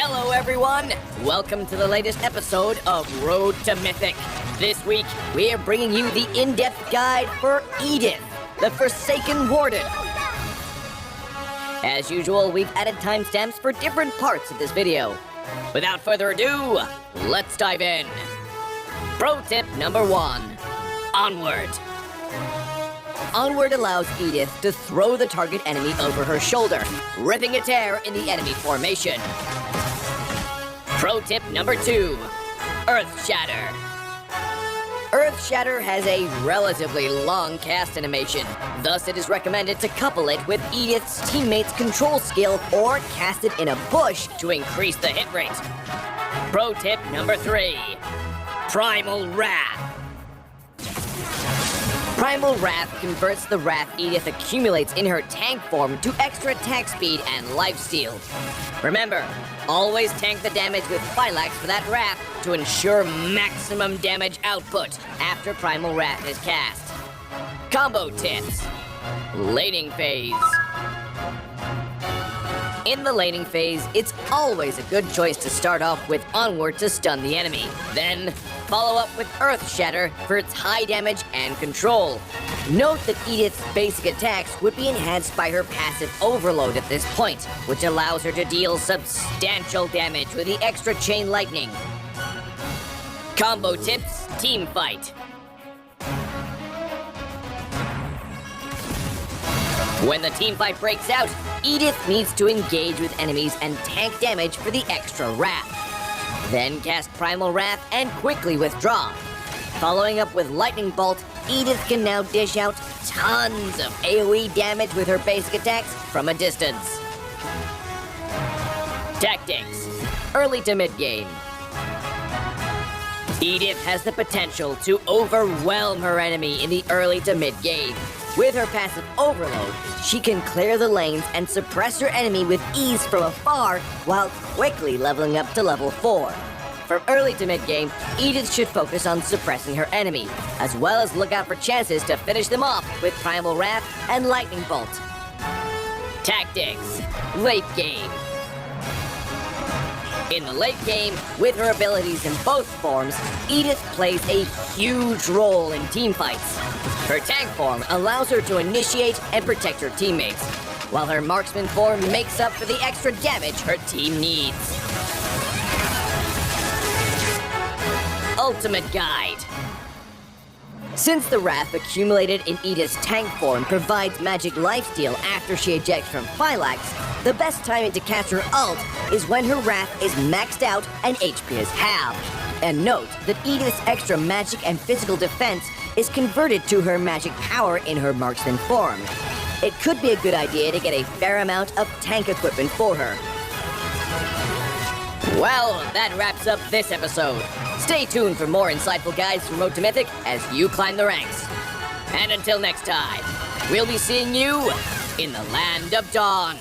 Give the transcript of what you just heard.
Hello everyone! Welcome to the latest episode of Road to Mythic. This week, we are bringing you the in-depth guide for Edith, the Forsaken Warden. As usual, we've added timestamps for different parts of this video. Without further ado, let's dive in. Pro tip number 1, Onward. Onward allows Edith to throw the target enemy over her shoulder, ripping a tear in the enemy formation. Pro tip number 2, Earth Shatter. Earth Shatter has a relatively long cast animation, thus it is recommended to couple it with Edith's teammate's control skill or cast it in a bush to increase the hit rate. Pro tip number 3, Primal Wrath. Primal Wrath converts the wrath Edith accumulates in her tank form to extra attack speed and lifesteal. Remember, always tank the damage with Phylax for that wrath to ensure maximum damage output after Primal Wrath is cast. Combo tips. Laning phase. In the laning phase, it's always a good choice to start off with Onward to stun the enemy. Then, follow up with Earth Shatter for its high damage and control. Note that Edith's basic attacks would be enhanced by her passive Overload at this point, which allows her to deal substantial damage with the extra Chain Lightning. Combo tips, team fight. When the team fight breaks out, Edith needs to engage with enemies and tank damage for the extra wrath. Then cast Primal Wrath and quickly withdraw. Following up with Lightning Bolt, Edith can now dish out tons of AoE damage with her basic attacks from a distance. Tactics. Early to mid-game. Edith has the potential to overwhelm her enemy in the early to mid-game. With her passive Overload, she can clear the lanes and suppress her enemy with ease from afar while quickly leveling up to level 4. From early to mid-game, Edith should focus on suppressing her enemy, as well as look out for chances to finish them off with Primal Wrath and Lightning Bolt. Tactics. Late game. In the late game, with her abilities in both forms, Edith plays a huge role in team fights. Her tank form allows her to initiate and protect her teammates, while her marksman form makes up for the extra damage her team needs. Ultimate Guide. Since the wrath accumulated in Edith's tank form provides magic lifesteal after she ejects from Phylax, the best timing to cast her ult is when her wrath is maxed out and HP is halved. And note that Edith's extra magic and physical defense is converted to her magic power in her marksman form. It could be a good idea to get a fair amount of tank equipment for her. Well, that wraps up this episode. Stay tuned for more insightful guides from Road to Mythic as you climb the ranks. And until next time, we'll be seeing you in the Land of Dawn.